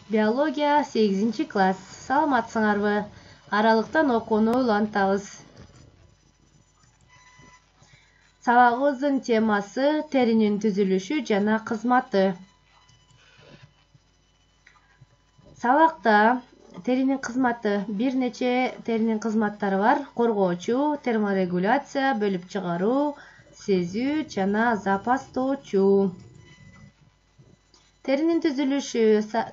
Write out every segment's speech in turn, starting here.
Биология 8-класс. Саламатсыңарбы? Аралыктан окууну улантабыз. Сабагыбыздын темасы теринин түзүлүшү жана кызматы. Сабакта теринин кызматы бир нече теринин кызматтары бар. Коргоочу, терморегуляция, бөлүп чыгаруу, сезүү жана запастоочу. Теринин түзүлүшү,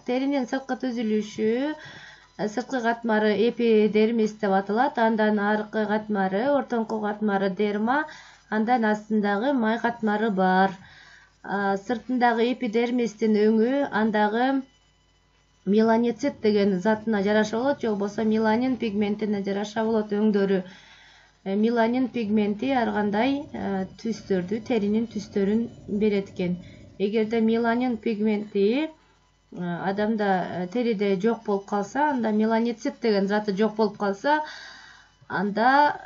теринин сырткы түзүлүшү, сырткы катмары эпидермис деп аталат, андан аркы катмары, ортоңку катмары дерма, андан астындагы май катмары бар. Сыртындагы эпидермистин өңү андагы меланоцит деген затына жараша болот, же болбосо меланин пигментине жараша болот өңдөрү. Меланин пигменти ар кандай түстөрдү, теринин түстөрүн берет экен. Эгерде меланин пигменти адамда териде жок болуп калса, анда меланоцит деген заты жок болуп калса, анда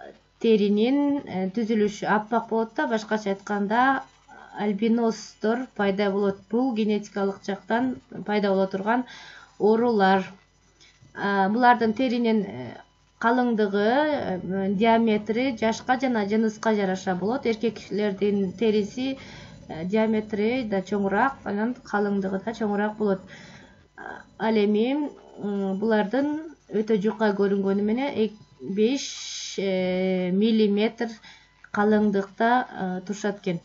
теринин түзүлүшү аппак болот да, башкача айтканда альбиносдор пайда болот. Бул генетикалык жактан пайда боло турган оорулар. Булардын теринин калыңдыгы, диаметри жашка жана жыныска жараша болот. Эркектердин териси диаметри да чоңураак, анан калыңдыгы да чоңураак болот. Ал эми булардын өтө жука көрүнгөнү менен 5 миллиметр калыңдыкта турушат экен.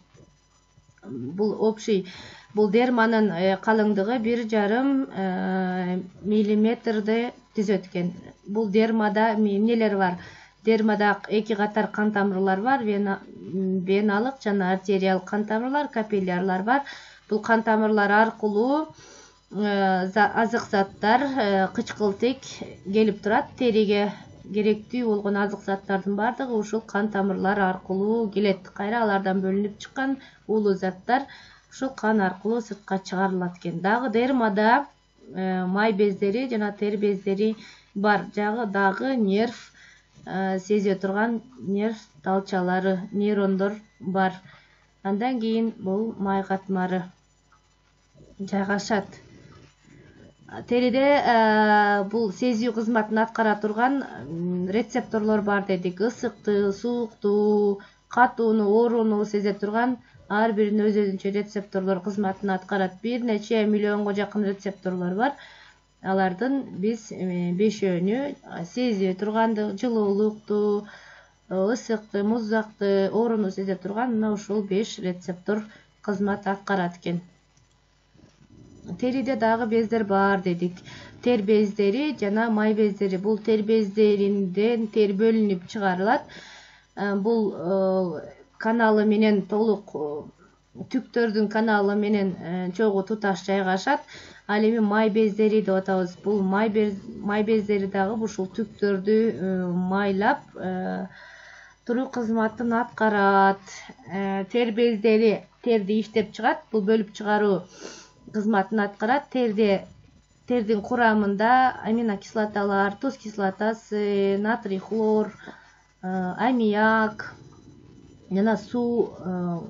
Бул общий, бул дерманын калыңдыгы 1,5 миллиметрди түзөт экен. Бул дермада эмнелер бар? Дермада 2 катар кан тамырлар бар, веналык жана артериялык кан тамырлар, капиллярлар бар. Бул кан тамырлар аркылуу азык заттар, кычкылтек келип турат. Териге керектүү болгон азык заттардын бардыгы ушул кан тамырлар аркылуу келет. Кайра алардан бөлүнүп чыккан уулуу заттар ушул кан аркылуу сыртка чыгарылат экен. Дагы дермада май бездери жана тер бездери бар. Дагы нерв сезе турган нерв талчалары, нейрондор бар. Андан кийин бул май катмары жайгашат. Териде бул сезүү кызматын аткара турган рецепторлор бар дедик. Ысыкты, суукту, катууну, ооруну сезе турган ар биринин өз-өзүнчө рецепторлор кызматын аткарат. Бир нече миллионго жакын рецепторлор бар. Алардын биз 5-өөнү сезе турганды, жылуулукту, ысыкты, муздакты, ооруну сезе турган мына ушул 5 рецептор кызмат аткарат экен. Териде дагы бездер бар дедик. Тер бездери жана май бездери. Бул тер бездеринден тер бөлүнүп чыгарылат. Бул каналы менен толук, түктөрдүн каналы менен чогуу туташ жайгашат. Ал эми май бездери деп атабыз. Бул май бездери дагы ушул түктөрдү майлап туруу кызматын аткарат. Тер бездери терди иштеп чыгат. Бул бөлүп чыгаруу кызматын аткарат. Тердин курамында аминокислоталар, туз кислотасы, натрий хлор, аммиак жана суу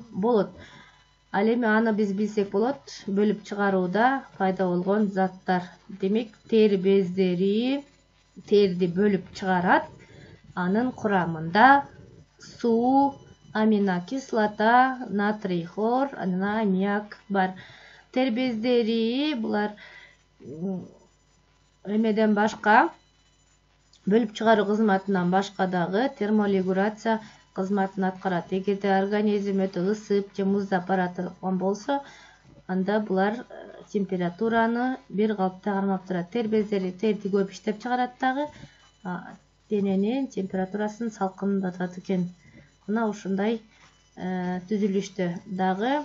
болот. Ал эми аны биз билсек болот, бөлүп чыгарууда пайда болгон заттар. Демек, тер бездери терди бөлүп чыгарат. Анын курамында суу, аминокислота, натрий хлор, анан аммиак бар. Тер бездери булар эмеден башка, бөлүп чыгаруу кызматынан башка дагы терморегуляция кызматын аткарат. Эгерде организм өтө ысып же муздап бараткан болсо, анда булар температураны бир калыпта кармап турат. Тер бездери терди көп иштеп чыгарат дагы, дененин температурасын салкындатат экен. Мына ушундай түзүлүштө дагы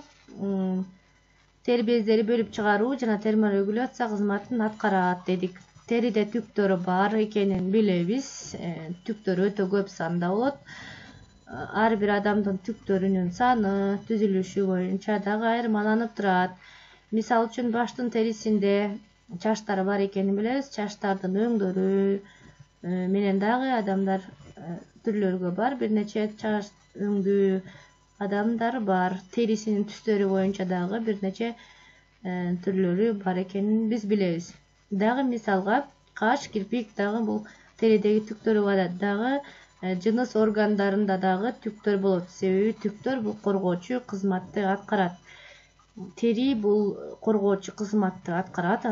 тер бездери бөлүп чыгаруу жана терморегуляция кызматын аткарат дедик. Териде түктөрү бар экенин билебиз. Түктөр өтө көп санда болот. Ар бир адамдын түктөрүнүн саны, түзүлүшү боюнча дагы айырмаланып турат. Мисалы үчүн баштын терисинде чачтар бар экенин билебиз. Чачтардын өңдөрү менен дагы адамдар түрлөргө бар. Бир нече чач өңдүү адамдар бар. Терисинин түстөрү боюнча дагы бир нече түрлөрү бар экенин биз билебиз. Дагы мисалга каш, кирпик дагы бул теридеги түктөр убада дагы жыныс органдарында дагы түктөр болот. Себеби түктөр бул коргоочу кызматты аткарат. Тери бул коргоочу кызматты аткарат.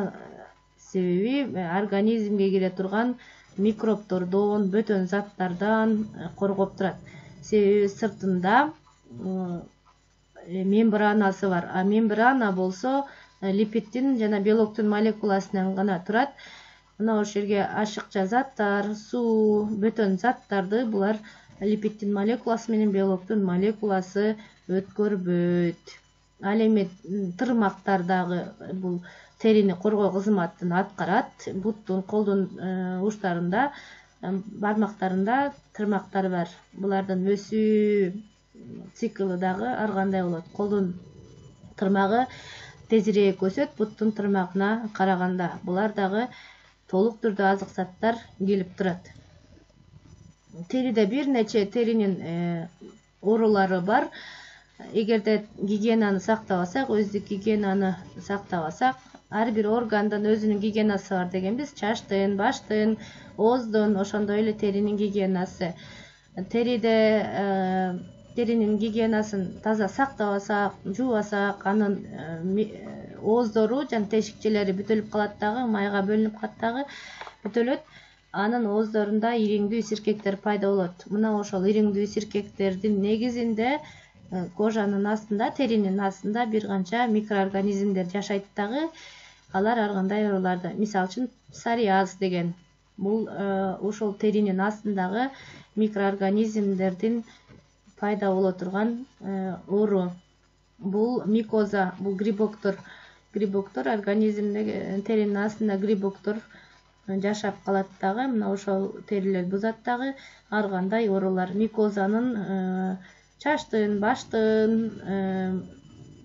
Себеби организмге кире турган микробтордон, бөтөн заттардан коргоп турат. Себеби сыртында мембранасы бар. А мембрана болсо липидтин жана белоктун молекуласынан гана турат. Мына ошол жерге ашыкча заттар, суу, бөтөн заттарды булар липидтин молекуласы менен белоктун молекуласы өткөрбөйт. Ал эми тырмактар дагы бул терини коргоо кызматын аткарат. Буттун, колдун уштарында, бармактарында тырмактар бар. Булардын өсүү циклы дагы ар кандай болот. Колдун тырмагы тезирээк өсөт буттун тырмагына караганда. Булар дагы толук түрдө азык заттар келип турат. Териде бир нече теринин оорулары бар. Эгерде гигиенаны сактабасак, өздүк гигиенаны сактабасак, ар бир органдын өзүнүн гигиенасы бар дегенбиз. Чачтын, баштын, ооздун, ошондой эле теринин гигиенасы. Теринин гигиенасын таза сактабасак, жуубасак, анын ооздору жана тешикчелери бүтөлүп калат дагы, майга бөлүнүп калат дагы, бүтөлөт. Анын ооздорунда ириңдүү сиркектер пайда болот. Мына ошол ириңдүү сиркектердин негизинде кожанын астында, теринин астында бир канча микроорганизмдер жашайт дагы. Алар ар кандай ооруларды, мисалы үчүн псориаз деген бул ошол теринин астындагы микроорганизмдердин пайда боло турган оору. Бул микоза, бул грибоктор. Грибоктор организмдеги теринин астында грибоктор жашап калат дагы. Мына ошол терилер бузат дагы ар кандай оорулар. Микозанын чачтын, баштын,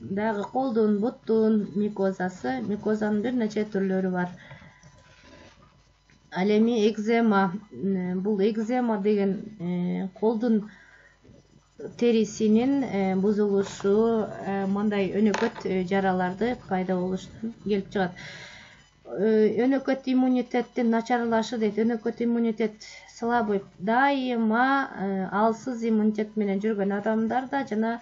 дагы колдун, буттун микозасы. Микозанын бир нече түрлөрү бар. Ал эми экзема. Бул экзема деген колдун терисинин бузулушу, мындай өнөкөт жараларды пайда болуштан келип чыгат. Өнөкөт иммунитеттин начарлашы дейт. Өнөкөт иммунитет слабый, дайыма алсыз иммунитет менен жүргөн адамдарда жана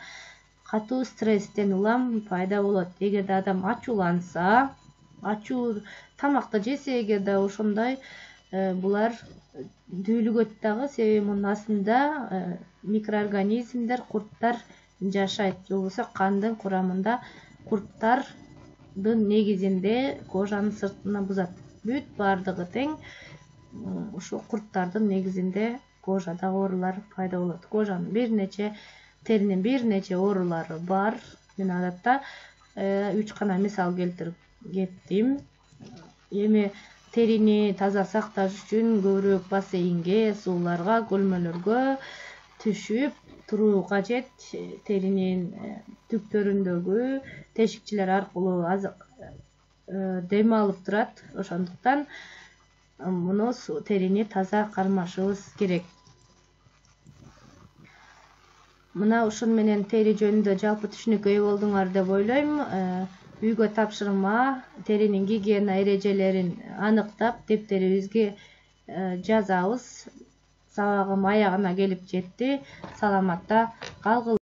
катуу стресстен улам пайда болот. Эгерде адам ачууланса, ачуу тамакты жесе, эгерде ошондой булар дүүлүгөт дагы. Себеби мунун астында микроорганизмдер, курттар жашайт. Же болбосо кандын курамында курттардын негизинде кожанын сыртына бузат. Бүт бардыгы тең ушул курттардын негизинде кожада оорулар пайда болот. Кожанын бир нече, теринин бир нече оорулары бар. Мен адатта 3 гана мисал келтирип кеттим. Эми терини таза сакташ үчүн көбүрөөк бассейнге, сууларга, көлмөлөргө түшүп туруу кажет. Теринин түктөрүндөгү тешикчелер аркылуу дем алып турат. Ошондуктан муну терини таза кармашыбыз керек. Мына ушун менен тери жөнүндө жалпы түшүнүккө ээ болдуңар деп ойлойм. Үйгө тапшырма теринин гигиена эрежелерин аныктап дептерибизге жазабыз. Сабагым аягына келип жетти. Саламатта калгыла.